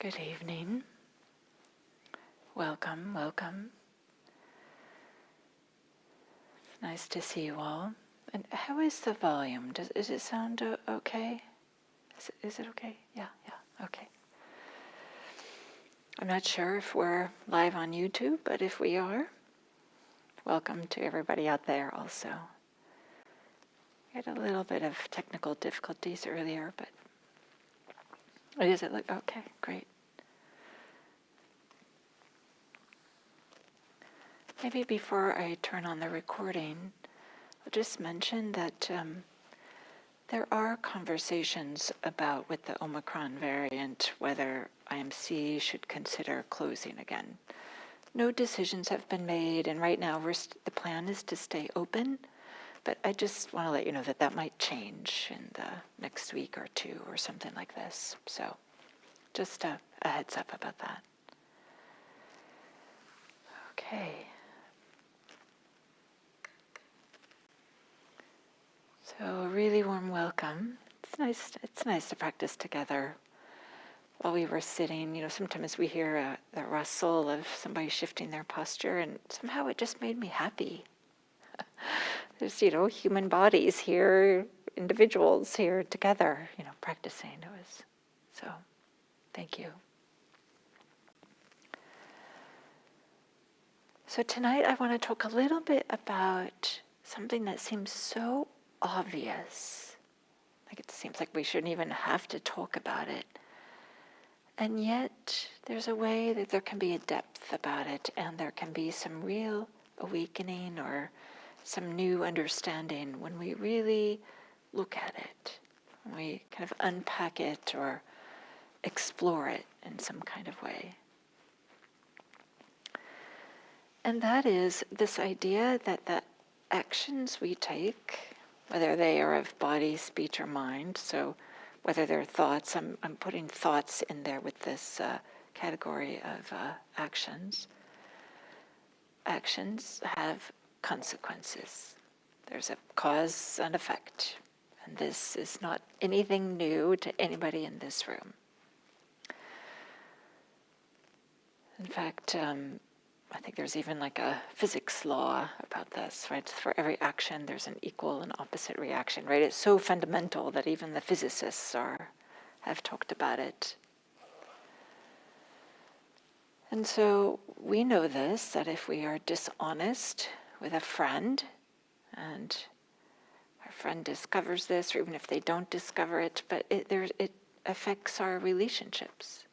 Good evening. Welcome, welcome. It's nice to see you all. And how is the volume? Does it sound okay? Is it okay? Yeah, okay. I'm not sure if we're live on YouTube, but if we are, welcome to everybody out there also. We had a little bit of technical difficulties earlier, but does it look okay? Great. Maybe before I turn on the recording, I'll just mention that there are conversations about, with the Omicron variant, whether IMC should consider closing again. No decisions have been made, and right now the plan is to stay open, but I just want to let you know that that might change in the next week or two or something like this. So just a heads up about that. Okay. So a really warm welcome. It's nice to practice together. While we were sitting, sometimes we hear the rustle of somebody shifting their posture, and somehow it just made me happy. There's, human bodies here, individuals here together, practicing. So thank you. So tonight I want to talk a little bit about something that seems so obvious. Like it seems like we shouldn't even have to talk about it. And yet there's a way that there can be a depth about it, and there can be some real awakening or some new understanding when we really look at it, when we kind of unpack it or explore it in some kind of way. And that is this idea that the actions we take, whether they are of body, speech, or mind, so whether they're thoughts, I'm putting thoughts in there with this category of actions. Actions have consequences. There's a cause and effect. And this is not anything new to anybody in this room. In fact, I think there's even like a physics law about this, right? For every action, there's an equal and opposite reaction, right? It's so fundamental that even the physicists have talked about it. And so we know this, that if we are dishonest with a friend, and our friend discovers this, or even if they don't discover it, but it affects our relationships.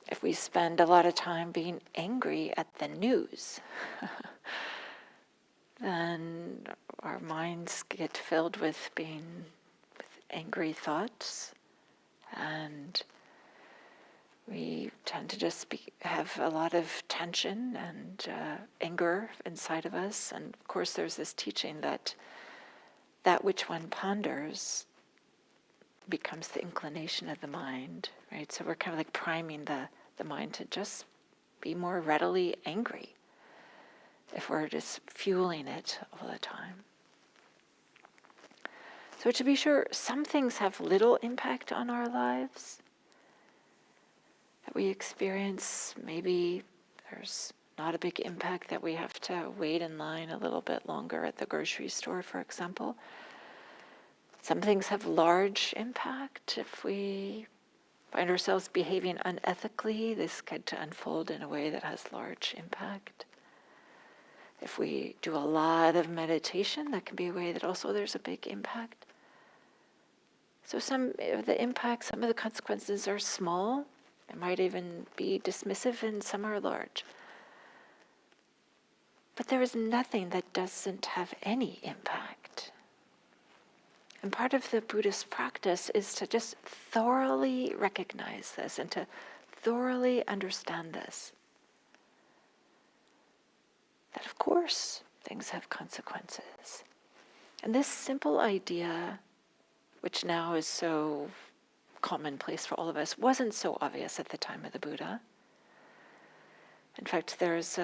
If we spend a lot of time being angry at the news, then our minds get filled with angry thoughts, and we tend to just have a lot of tension and anger inside of us. And of course there's this teaching that which one ponders becomes the inclination of the mind, right? So we're kind of like priming the mind to just be more readily angry if we're just fueling it all the time. So to be sure, some things have little impact on our lives that we experience. Maybe there's not a big impact that we have to wait in line a little bit longer at the grocery store, for example. Some things have large impact. If we find ourselves behaving unethically, this could unfold in a way that has large impact. If we do a lot of meditation, that can be a way that also there's a big impact. So some of the impacts, some of the consequences are small. It might even be dismissive, and some are large. But there is nothing that doesn't have any impact. And part of the Buddhist practice is to just thoroughly recognize this and to thoroughly understand this. That of course things have consequences. And this simple idea, which now is so commonplace for all of us, wasn't so obvious at the time of the Buddha. In fact, there's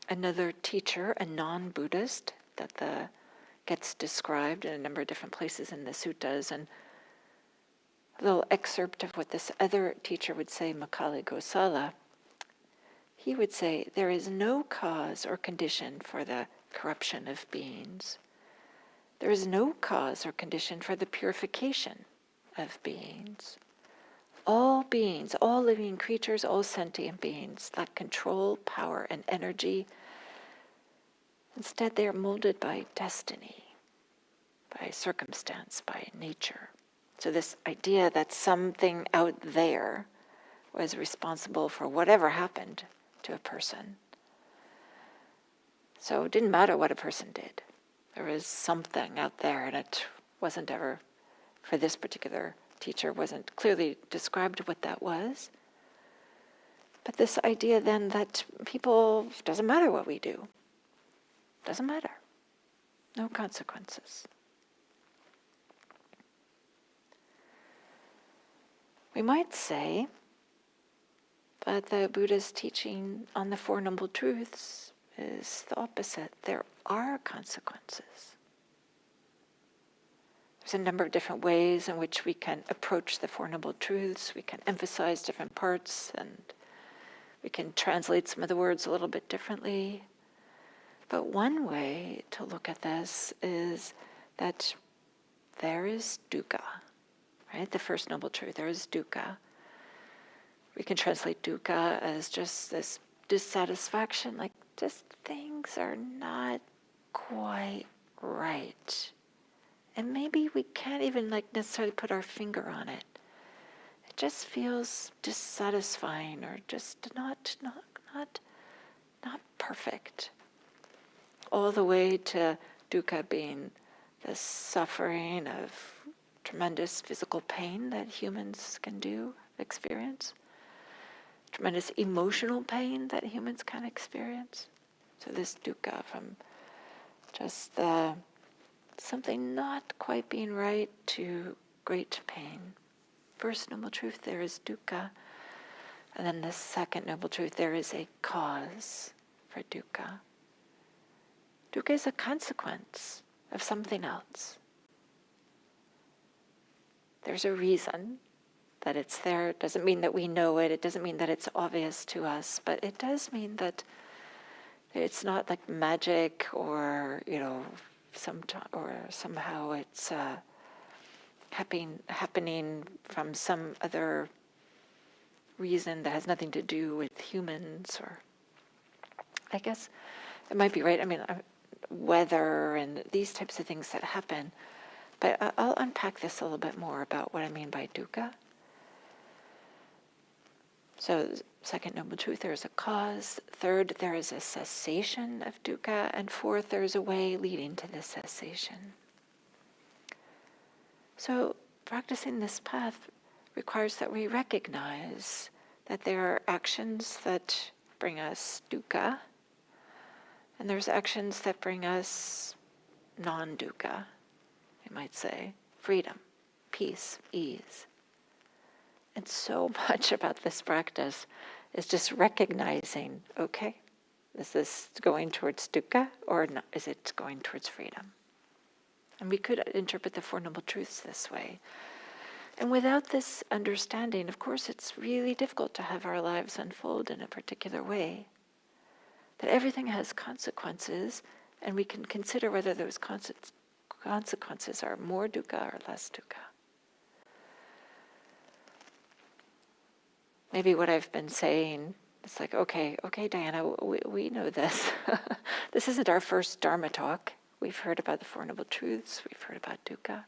another teacher, a non-Buddhist, that gets described in a number of different places in the suttas, and A little excerpt of what this other teacher would say, Macaulay Gosala. He would say, there is no cause or condition for the corruption of beings. There is no cause or condition for the purification of beings. All beings, all living creatures, all sentient beings lack control, power, and energy. Instead, they are molded by destiny, by circumstance, by nature. So this idea that something out there was responsible for whatever happened to a person. So it didn't matter what a person did. There was something out there, and it wasn't ever, for this particular teacher, wasn't clearly described what that was. But this idea then that people, doesn't matter what we do. Doesn't matter. No consequences. We might say that the Buddha's teaching on the Four Noble Truths is the opposite. There are consequences. There's a number of different ways in which we can approach the Four Noble Truths. We can emphasize different parts, and we can translate some of the words a little bit differently. But one way to look at this is that there is dukkha, right? The first noble truth, there is dukkha. We can translate dukkha as just this dissatisfaction, like just things are not quite right. And maybe we can't even necessarily put our finger on it. It just feels dissatisfying or just not perfect. All the way to dukkha being the suffering of tremendous physical pain that humans can experience. Tremendous emotional pain that humans can experience. So this dukkha from just something not quite being right to great pain. First noble truth, there is dukkha. And then the second noble truth, there is a cause for dukkha. Dukkha is a consequence of something else. There's a reason that it's there. It doesn't mean that we know it. It doesn't mean that it's obvious to us. But it does mean that it's not like magic or, somehow it's happening from some other reason that has nothing to do with humans. Or I guess it might be right. I mean, weather and these types of things that happen. But I'll unpack this a little bit more about what I mean by dukkha. So, second noble truth, there is a cause. Third, there is a cessation of dukkha. And fourth, there is a way leading to the cessation. So, practicing this path requires that we recognize that there are actions that bring us dukkha, and there's actions that bring us non-dukkha, you might say, freedom, peace, ease. And so much about this practice is just recognizing, okay, is this going towards dukkha or not, is it going towards freedom? And we could interpret the Four Noble Truths this way. And without this understanding, of course, it's really difficult to have our lives unfold in a particular way. That everything has consequences, and we can consider whether those consequences are more dukkha or less dukkha. Maybe what I've been saying, it's like, okay, Diana, we know this. This isn't our first Dharma talk. We've heard about the Four Noble Truths. We've heard about dukkha.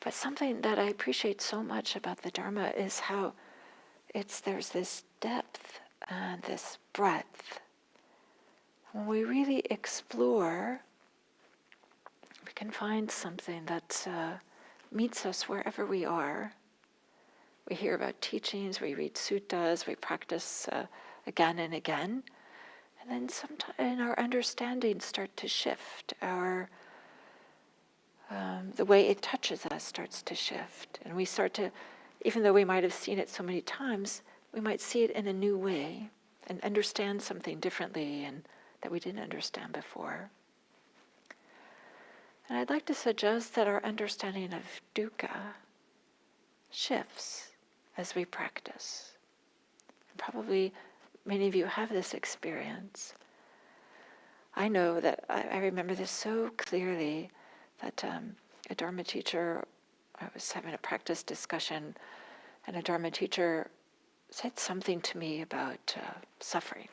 But something that I appreciate so much about the Dharma is how there's this depth and this breadth. When we really explore, we can find something that meets us wherever we are. We hear about teachings, we read suttas, we practice again and again. And then sometimes our understandings start to shift. The way it touches us starts to shift. And we start to, even though we might have seen it so many times, we might see it in a new way and understand something differently and that we didn't understand before. And I'd like to suggest that our understanding of dukkha shifts as we practice. And probably many of you have this experience. I know that I remember this so clearly that a Dharma teacher, I was having a practice discussion, and a Dharma teacher said something to me about suffering.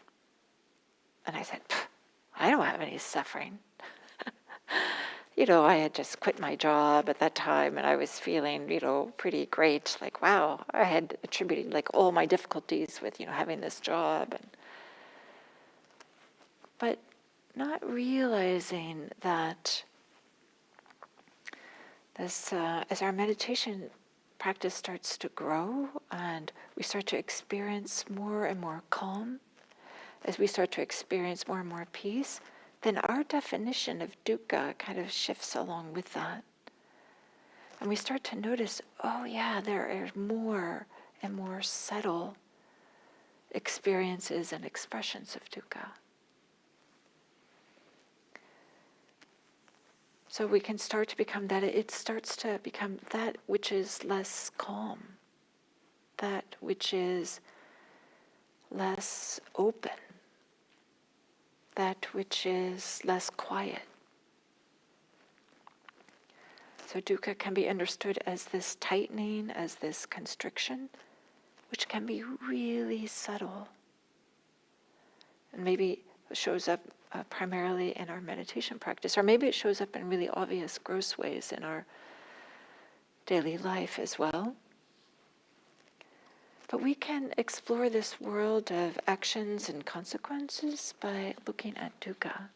And I said, I don't have any suffering. I had just quit my job at that time, and I was feeling, pretty great. Like, wow, I had attributed like all my difficulties with, having this job. But not realizing that this, as our meditation practice starts to grow and we start to experience more and more calm, as we start to experience more and more peace, then our definition of dukkha kind of shifts along with that. And we start to notice, oh yeah, there are more and more subtle experiences and expressions of dukkha. So we can start to become that, it starts to become that which is less calm, that which is less open, that which is less quiet. So dukkha can be understood as this tightening, as this constriction, which can be really subtle. And maybe it shows up primarily in our meditation practice, or maybe it shows up in really obvious, gross ways in our daily life as well. But we can explore this world of actions and consequences by looking at dukkha.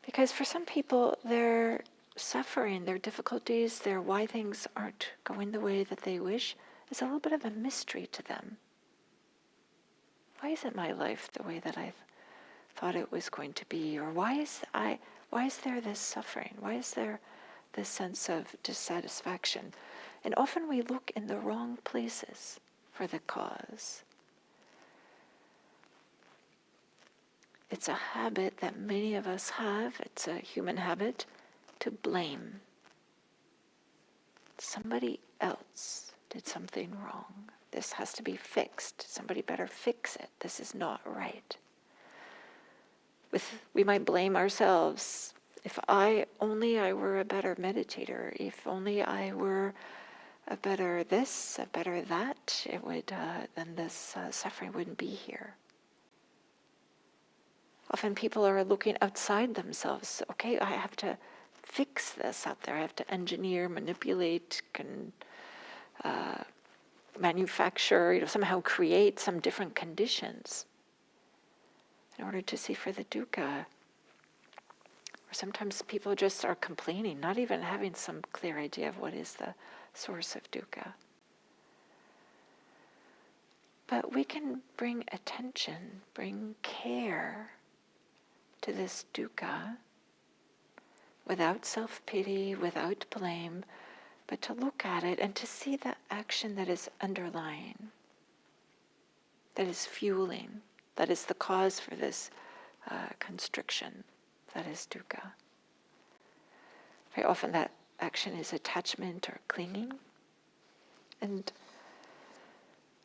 Because for some people, their suffering, their difficulties, their why things aren't going the way that they wish is a little bit of a mystery to them. Why isn't my life the way that I thought it was going to be? Or why is there this suffering? Why is there this sense of dissatisfaction? And often we look in the wrong places for the cause. It's a habit that many of us have, it's a human habit, to blame. Somebody else did something wrong. This has to be fixed. Somebody better fix it. This is not right. We might blame ourselves. If I were a better meditator, if only I were a better this, a better that, it would then this suffering wouldn't be here. Often people are looking outside themselves. Okay, I have to fix this out there. I have to engineer, manipulate, manufacture, somehow create some different conditions in order to see for the dukkha. Or sometimes people just are complaining, not even having some clear idea of what is the source of dukkha. But we can bring attention, bring care to this dukkha without self-pity, without blame, but to look at it and to see the action that is underlying, that is fueling, that is the cause for this constriction, that is dukkha. Very often that action is attachment or clinging. And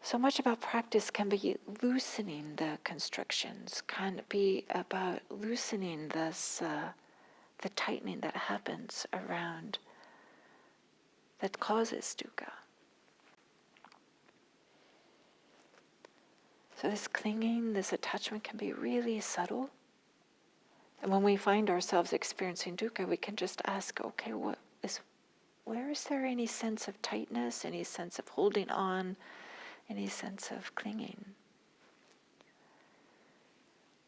so much about practice can be loosening the constrictions, can be about loosening this, the tightening that happens around, that causes dukkha. So this clinging, this attachment can be really subtle. And when we find ourselves experiencing dukkha, we can just ask, okay, where is there any sense of tightness, any sense of holding on, any sense of clinging?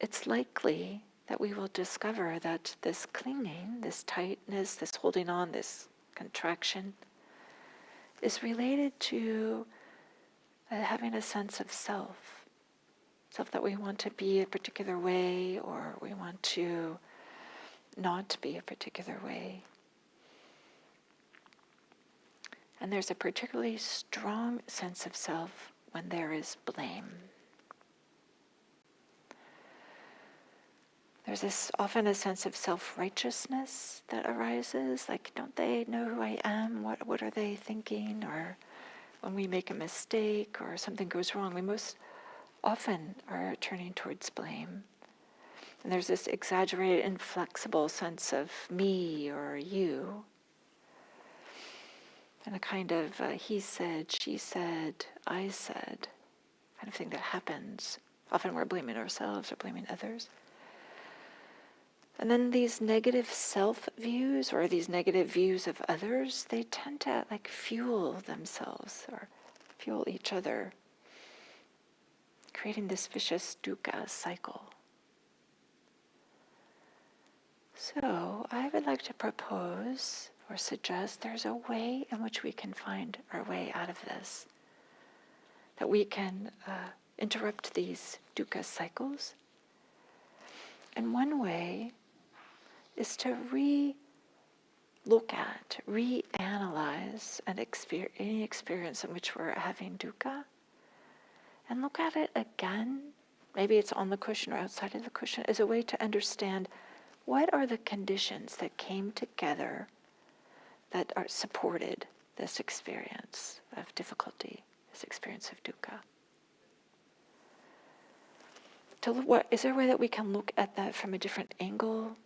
It's likely that we will discover that this clinging, this tightness, this holding on, this contraction, is related to having a sense of self that we want to be a particular way, or we want to not be a particular way. And there's a particularly strong sense of self when there is blame. There's this often a sense of self-righteousness that arises, like, don't they know who I am? What are they thinking? Or when we make a mistake or something goes wrong, we most often are turning towards blame. And there's this exaggerated, inflexible sense of me or you, and a kind of he said, she said, I said kind of thing that happens. Often we're blaming ourselves or blaming others. And then these negative self-views or these negative views of others, they tend to like fuel themselves or fuel each other, creating this vicious dukkha cycle. So I would like to propose or suggest there's a way in which we can find our way out of this, that we can interrupt these dukkha cycles. And one way is to re-look at, reanalyze any experience in which we're having dukkha, and look at it again, maybe it's on the cushion or outside of the cushion, as a way to understand what are the conditions that came together that supported this experience of difficulty, this experience of dukkha. Is there a way that we can look at that from a different angle,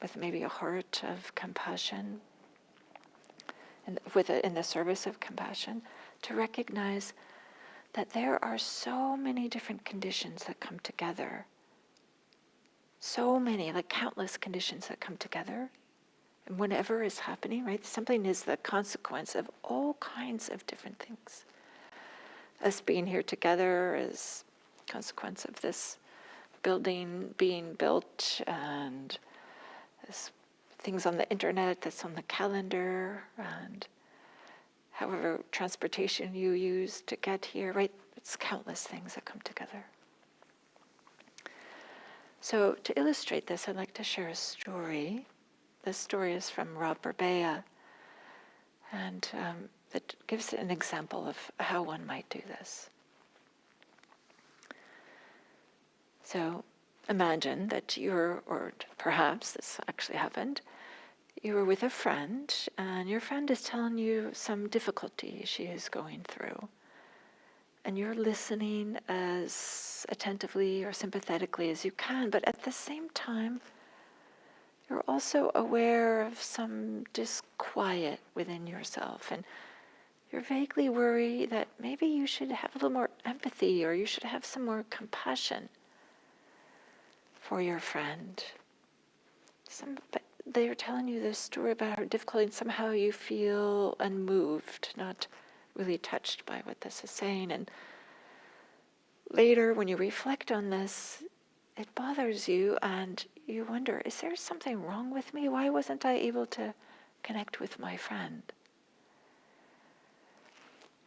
with maybe a heart of compassion, and in the service of compassion, to recognize that there are so many different conditions that come together, so many, like countless conditions that come together, and whatever is happening, right? Something is the consequence of all kinds of different things. Us being here together is consequence of this building being built, and this things on the internet that's on the calendar, and however transportation you use to get here, right? It's countless things that come together. So to illustrate this, I'd like to share a story. This story is from Rob Burbea, and that gives an example of how one might do this. So imagine that or perhaps this actually happened, you were with a friend, and your friend is telling you some difficulty she is going through. And you're listening as attentively or sympathetically as you can, but at the same time, you're also aware of some disquiet within yourself. And you're vaguely worried that maybe you should have a little more empathy, or you should have some more compassion for your friend. But they're telling you this story about her difficulty, and somehow you feel unmoved, not really touched by what this is saying. And later, when you reflect on this, it bothers you, and you wonder, is there something wrong with me? Why wasn't I able to connect with my friend?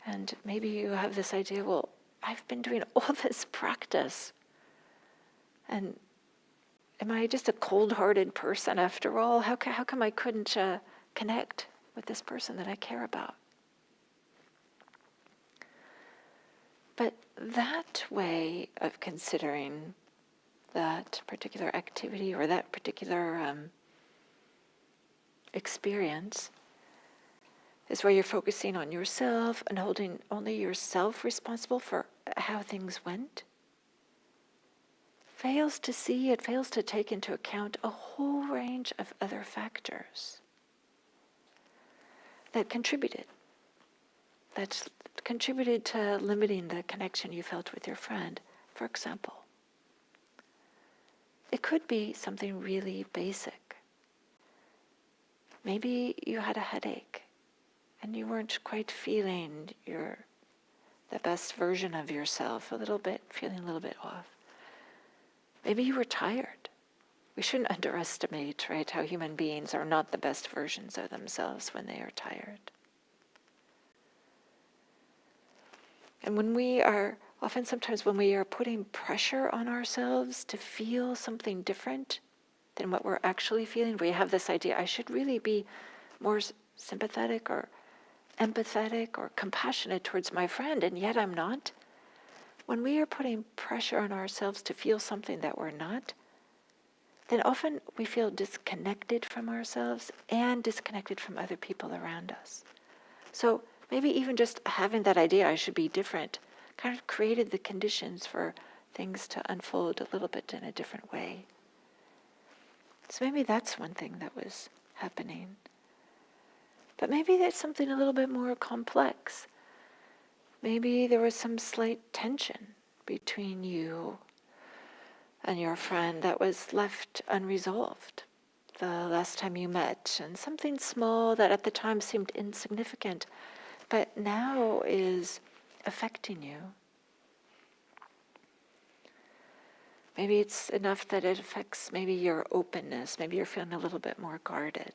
And maybe you have this idea, well, I've been doing all this practice, and am I just a cold-hearted person after all? How come I couldn't connect with this person that I care about? But that way of considering that particular activity or that particular experience is where you're focusing on yourself and holding only yourself responsible for how things went. Fails to take into account a whole range of other factors that contributed to limiting the connection you felt with your friend. For example, it could be something really basic. Maybe you had a headache and you weren't quite feeling the best version of yourself, feeling a little bit off. Maybe you were tired. We shouldn't underestimate, right, how human beings are not the best versions of themselves when they are tired. And when sometimes when we are putting pressure on ourselves to feel something different than what we're actually feeling, we have this idea, I should really be more sympathetic or empathetic or compassionate towards my friend, and yet I'm not. When we are putting pressure on ourselves to feel something that we're not, then often we feel disconnected from ourselves and disconnected from other people around us. So maybe even just having that idea, I should be different, kind of created the conditions for things to unfold a little bit in a different way. So maybe that's one thing that was happening. But maybe there's something a little bit more complex. Maybe there was some slight tension between you and your friend that was left unresolved the last time you met, and something small that at the time seemed insignificant, but now is affecting you. Maybe it's enough that it affects maybe your openness. Maybe you're feeling a little bit more guarded.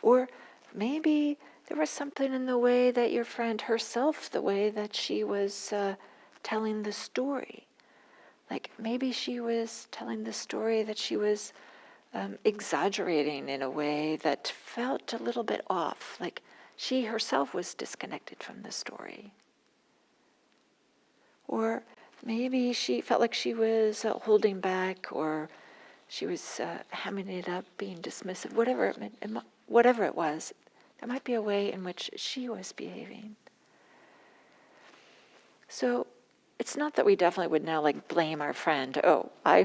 Or maybe there was something in the way that your friend herself, the way that she was telling the story. Like maybe she was telling the story that she was exaggerating in a way that felt a little bit off. Like she herself was disconnected from the story. Or maybe she felt like she was holding back, or she was hamming it up, being dismissive, whatever it was. There might be a way in which she was behaving. So it's not that we definitely would now blame our friend. Oh, I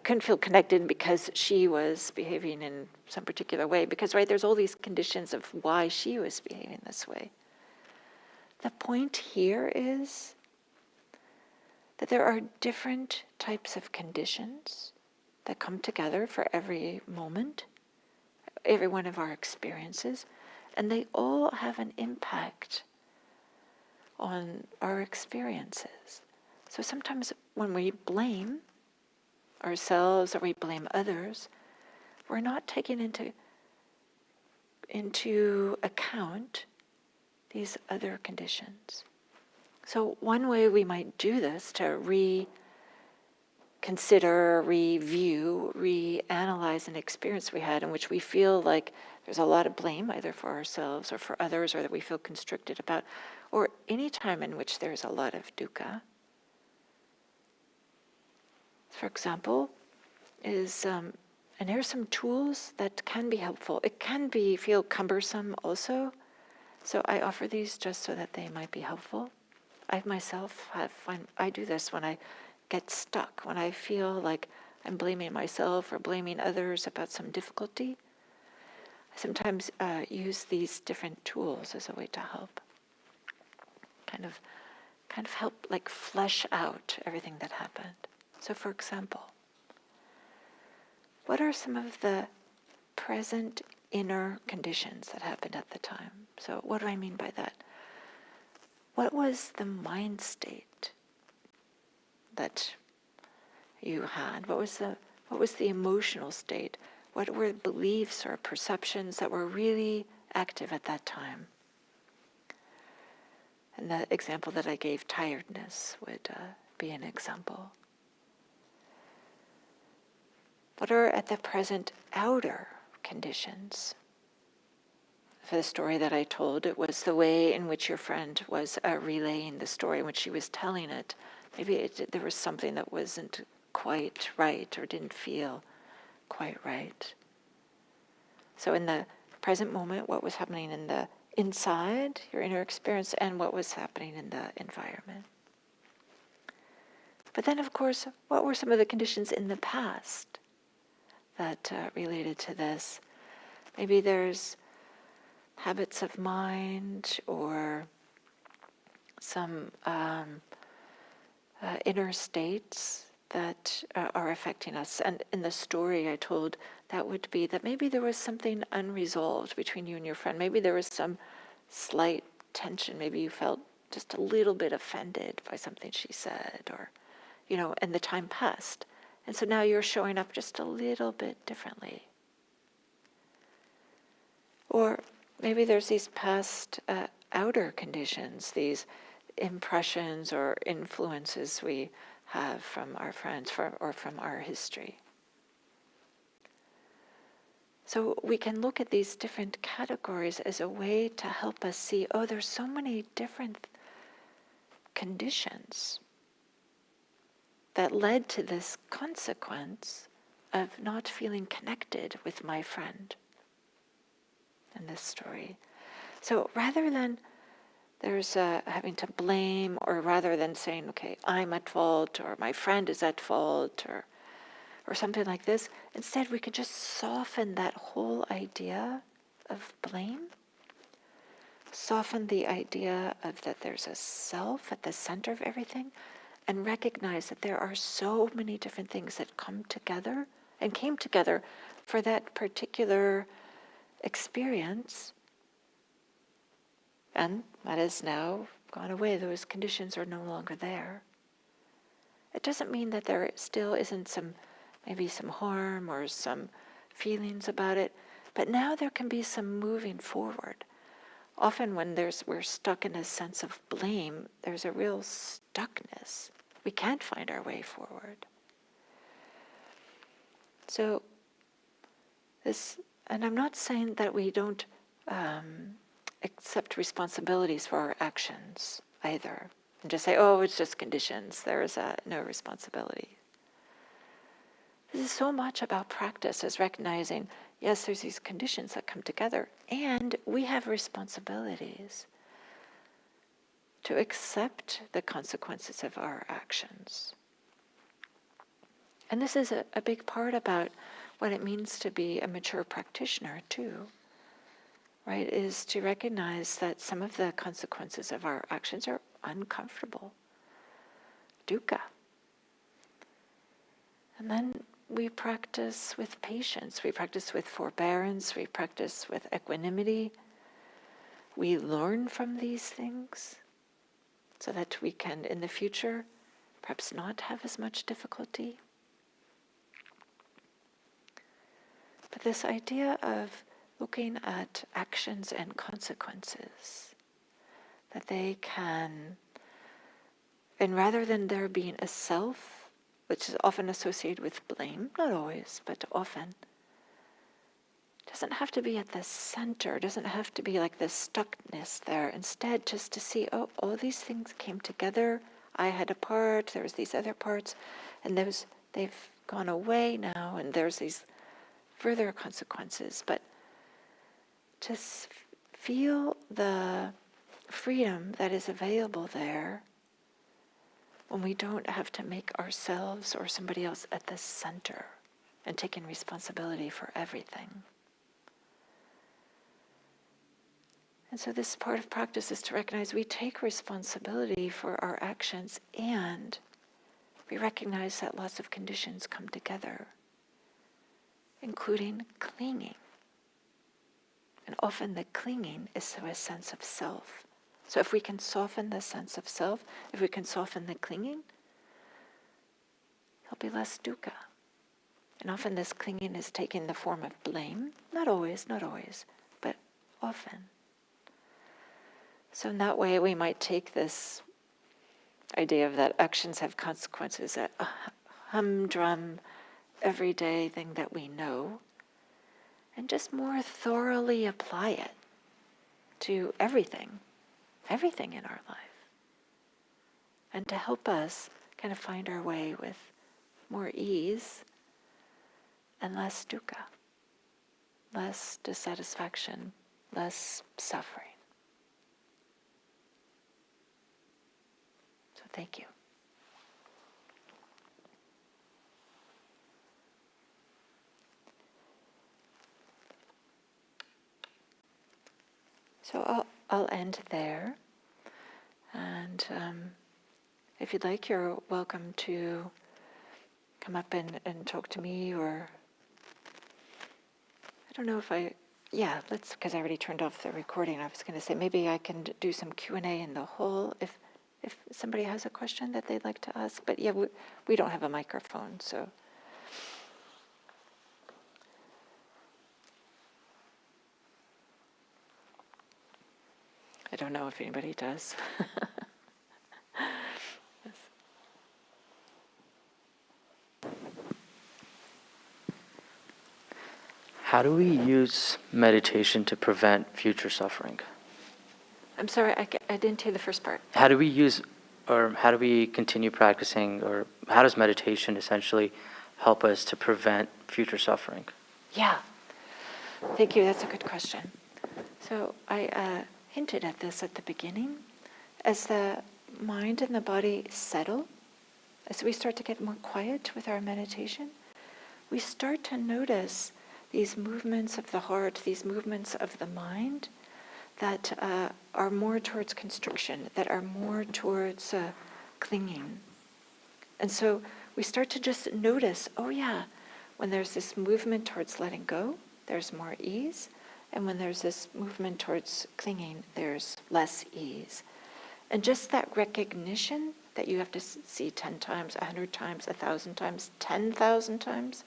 couldn't feel connected because she was behaving in some particular way. Because, right, there's all these conditions of why she was behaving this way. The point here is that there are different types of conditions that come together for every moment, every one of our experiences, and they all have an impact on our experiences. So sometimes when we blame ourselves or we blame others, we're not taking into account these other conditions. So one way we might do this to reconsider, review, reanalyze an experience we had in which we feel like there's a lot of blame either for ourselves or for others, or that we feel constricted about, or any time in which there's a lot of dukkha. For example, and here's some tools that can be helpful. It can feel cumbersome also, so I offer these just so that they might be helpful. I myself I do this when I get stuck, when I feel like I'm blaming myself or blaming others about some difficulty. I sometimes use these different tools as a way to help. Kind of help flesh out everything that happened. So for example, what are some of the present inner conditions that happened at the time? So what do I mean by that? What was the mind state that you had? What was the emotional state? What were beliefs or perceptions that were really active at that time? And the example that I gave, tiredness, would be an example. What are at the present outer conditions? For the story that I told, it was the way in which your friend was relaying the story, in which she was telling it. Maybe there was something that wasn't quite right or didn't feel quite right. So in the present moment, what was happening in the inside, your inner experience, and what was happening in the environment. But then, of course, what were some of the conditions in the past that related to this? Maybe there's habits of mind or some inner states that are affecting us. And in the story I told, that would be that maybe there was something unresolved between you and your friend. Maybe there was some slight tension. Maybe you felt just a little bit offended by something she said, or, and the time passed. And so now you're showing up just a little bit differently. Or maybe there's these past outer conditions, these impressions or influences we have from our friends or from our history. So we can look at these different categories as a way to help us see, there's so many different conditions that led to this consequence of not feeling connected with my friend in this story. So rather than there's having to blame, or rather than saying, okay, I'm at fault, or my friend is at fault, or something like this, instead we could just soften that whole idea of blame, soften the idea of that there's a self at the center of everything, and recognize that there are so many different things that come together and came together for that particular experience, and that is now gone away. Those conditions are no longer there. It doesn't mean that there still isn't maybe some harm or some feelings about it, but now there can be some moving forward. Often when we're stuck in a sense of blame, there's a real stuckness. We can't find our way forward. So and I'm not saying that we don't accept responsibilities for our actions either, and just say, oh, it's just conditions, there is no responsibility. This is so much about practice, as recognizing, yes, there's these conditions that come together, and we have responsibilities to accept the consequences of our actions. And this is a big part about what it means to be a mature practitioner too, right? Is to recognize that some of the consequences of our actions are uncomfortable, dukkha. And then we practice with patience, we practice with forbearance, we practice with equanimity. We learn from these things so that we can, in the future, perhaps not have as much difficulty. But this idea of looking at actions and consequences, that they can, and rather than there being a self, which is often associated with blame, not always, but often, doesn't have to be at the center, doesn't have to be like this stuckness there. Instead, just to see, oh, all these things came together. I had a part, there was these other parts, and they've gone away now, and there's these further consequences. But just feel the freedom that is available there when we don't have to make ourselves or somebody else at the center and taking responsibility for everything. And so this part of practice is to recognize we take responsibility for our actions, and we recognize that lots of conditions come together, including clinging. And often the clinging is to a sense of self. So if we can soften the sense of self, if we can soften the clinging, there'll be less dukkha. And often this clinging is taking the form of blame. Not always, but often. So in that way, we might take this idea of that actions have consequences, a humdrum, everyday thing that we know, and just more thoroughly apply it to everything in our life. And to help us kind of find our way with more ease and less dukkha, less dissatisfaction, less suffering. So thank you. So I'll end there. And if you'd like, you're welcome to come up and talk to me, or I don't know if let's, because I already turned off the recording. I was going to say maybe I can do some Q&A in the hall if somebody has a question that they'd like to ask. But yeah, we don't have a microphone, so. I don't know if anybody does. Yes. How do we use meditation to prevent future suffering? I'm sorry, I didn't hear the first part. How do we continue practicing, or how does meditation essentially help us to prevent future suffering? Yeah, thank you. That's a good question. So I hinted at this at the beginning. As the mind and the body settle, as we start to get more quiet with our meditation, we start to notice these movements of the heart, these movements of the mind that are more towards constriction, that are more towards clinging. And so we start to just notice, oh yeah, when there's this movement towards letting go, there's more ease. And when there's this movement towards clinging, there's less ease. And just that recognition that you have to see 10 times, 100 times, 1,000 times, 10,000 times,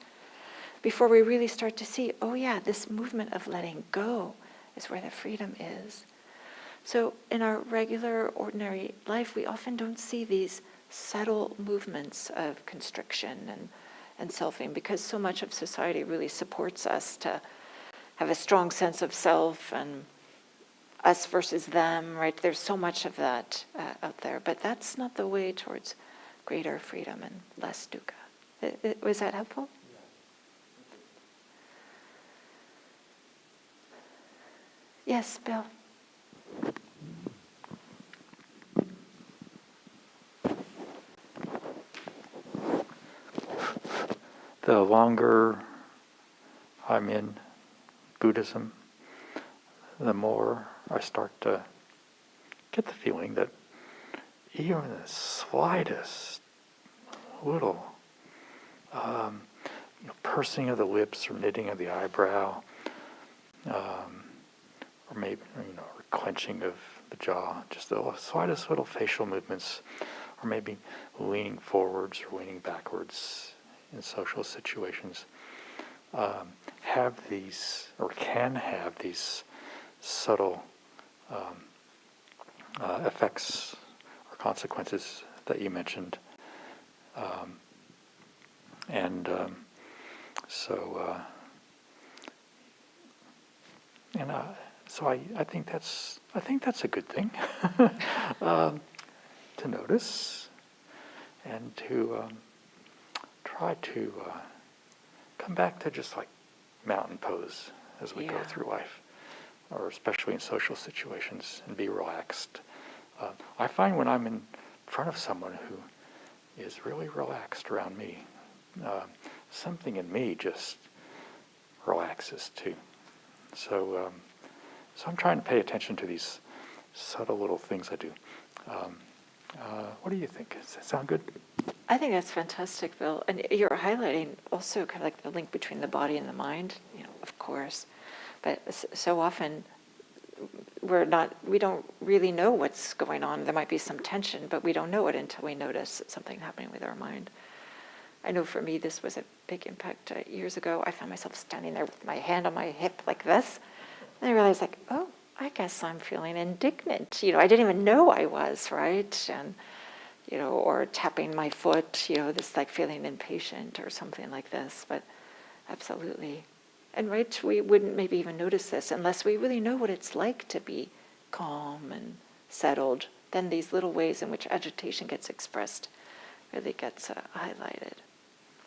before we really start to see, oh yeah, this movement of letting go is where the freedom is. So in our regular, ordinary life, we often don't see these subtle movements of constriction and selfing, because so much of society really supports us to have a strong sense of self and us versus them, right? There's so much of that out there, but that's not the way towards greater freedom and less dukkha. Was that helpful? Yes, Bill. The longer I'm in Buddhism, the more I start to get the feeling that even the slightest little pursing of the lips or knitting of the eyebrow, or maybe or clenching of the jaw, just the slightest little facial movements, or maybe leaning forwards or leaning backwards in social situations, have these, or can have these subtle effects or consequences that you mentioned. So I think that's a good thing to notice and to try to come back to just like mountain pose as we go through life, or especially in social situations, and be relaxed. I find when I'm in front of someone who is really relaxed around me, something in me just relaxes too. So I'm trying to pay attention to these subtle little things I do. What do you think? Does that sound good? I think that's fantastic, Bill. And you're highlighting also kind of like the link between the body and the mind, of course. But so often we don't really know what's going on. There might be some tension, but we don't know it until we notice something happening with our mind. I know for me, this was a big impact years ago. I found myself standing there with my hand on my hip like this. And I realized oh, I guess I'm feeling indignant. I didn't even know I was, right? And, or tapping my foot, this feeling impatient or something like this. But absolutely. And right, we wouldn't maybe even notice this unless we really know what it's like to be calm and settled. Then these little ways in which agitation gets expressed really gets highlighted.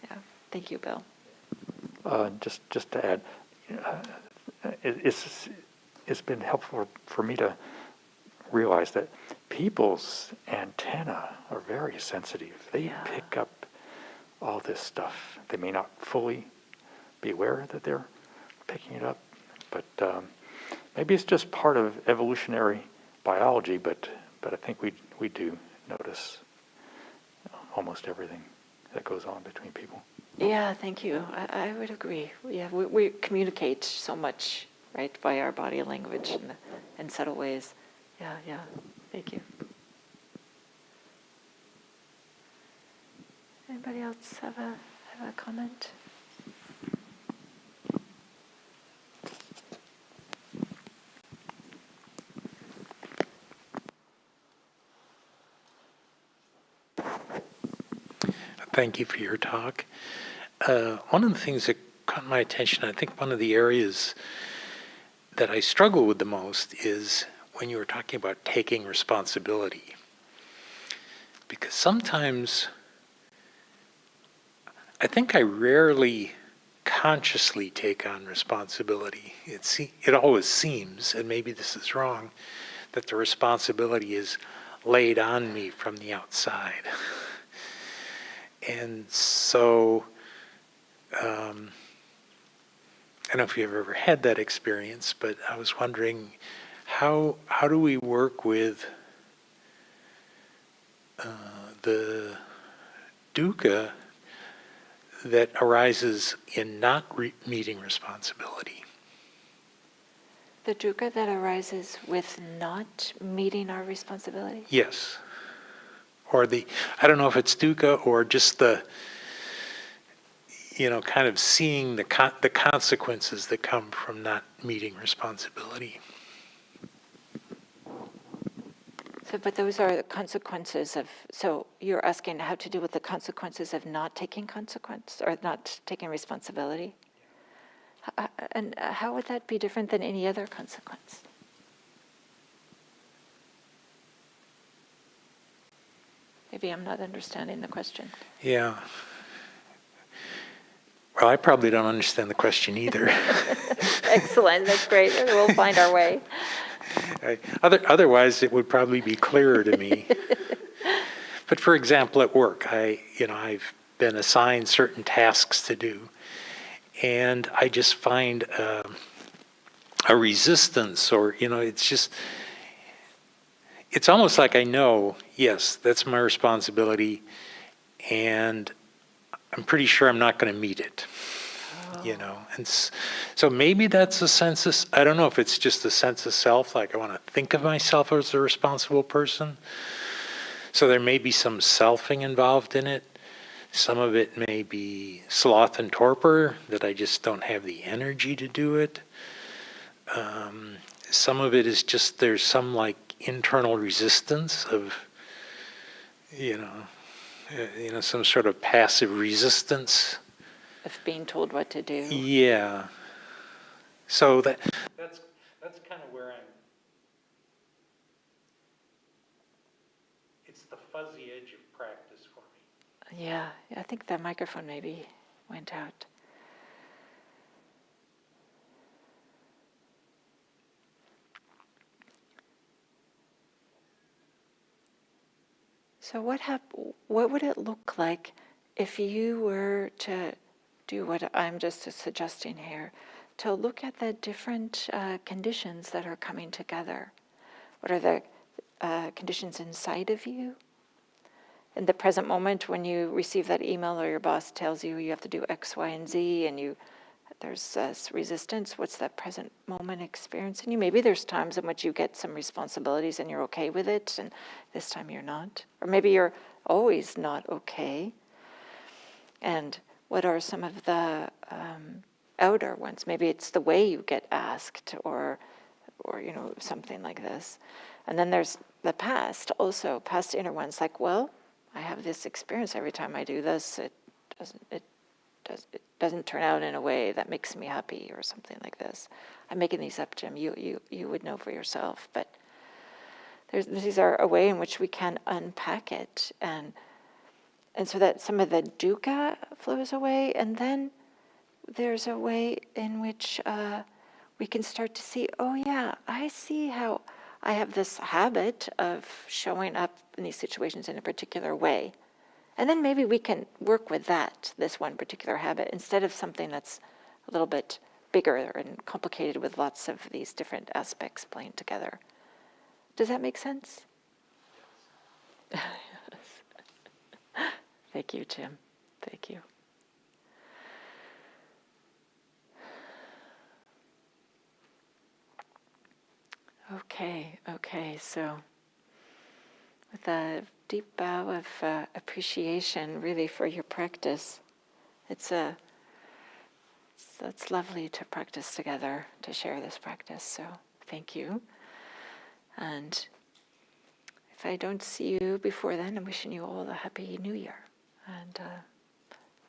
Yeah, thank you, Bill. Just to add, it's been helpful for me to realize that people's antenna are very sensitive. They pick up all this stuff. They may not fully be aware that they're picking it up, but maybe it's just part of evolutionary biology, but I think we do notice almost everything that goes on between people. Yeah, thank you. I would agree. Yeah, we communicate so much, right, by our body language in subtle ways. Yeah. Thank you. Anybody else have a comment? Thank you for your talk. One of the things that caught my attention, I think one of the areas that I struggle with the most is when you were talking about taking responsibility. Because sometimes I think I rarely consciously take on responsibility. It always seems, and maybe this is wrong, that the responsibility is laid on me from the outside. And so, I don't know if you've ever had that experience, but I was wondering, how do we work with the dukkha that arises in not meeting responsibility? The dukkha that arises with not meeting our responsibility? Yes. Or I don't know if it's dukkha or just the, kind of seeing the consequences that come from not meeting responsibility. So, but those are the consequences of, so you're asking how to deal with the consequences of not taking consequence or not taking responsibility? And how would that be different than any other consequence? Maybe I'm not understanding the question. Yeah. Well, I probably don't understand the question either. Excellent, that's great. We'll find our way. Otherwise, it would probably be clearer to me. But for example, at work, I've been assigned certain tasks to do, and I just find a resistance, or it's almost like I know, yes, that's my responsibility, and I'm pretty sure I'm not going to meet it. And so maybe that's a sense of, I don't know if it's just a sense of self, like I want to think of myself as a responsible person. So there may be some selfing involved in it. Some of it may be sloth and torpor, that I just don't have the energy to do it. Some of it is just there's some like internal resistance of, some sort of passive resistance. Of being told what to do. Yeah. So that's kind of where it's the fuzzy edge of practice for me. Yeah, I think the microphone maybe went out. So what would it look like if you were to do what I'm just suggesting here, to look at the different conditions that are coming together? What are the conditions inside of you? In the present moment, when you receive that email or your boss tells you you have to do X, Y, and Z, and there's resistance, what's that present moment experience in you? Maybe there's times in which you get some responsibilities and you're okay with it, and this time you're not. Or maybe you're always not okay. And what are some of the outer ones? Maybe it's the way you get asked, or something like this. And then there's the past, also past inner ones, like, well, I have this experience every time I do this. It doesn't turn out in a way that makes me happy, or something like this. I'm making these up, Jim. You would know for yourself, but these are a way in which we can unpack it, and so that some of the dukkha flows away, and then there's a way in which we can start to see, oh yeah, I see how I have this habit of showing up in these situations in a particular way. And then maybe we can work with this one particular habit, instead of something that's a little bit bigger and complicated with lots of these different aspects playing together. Does that make sense? Yes. Thank you, Jim. Thank you. Okay, so with a deep bow of appreciation, really, for your practice, it's lovely to practice together, to share this practice, so thank you. And if I don't see you before then, I'm wishing you all a happy new year, and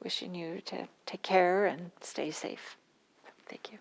wishing you to take care and stay safe. Thank you.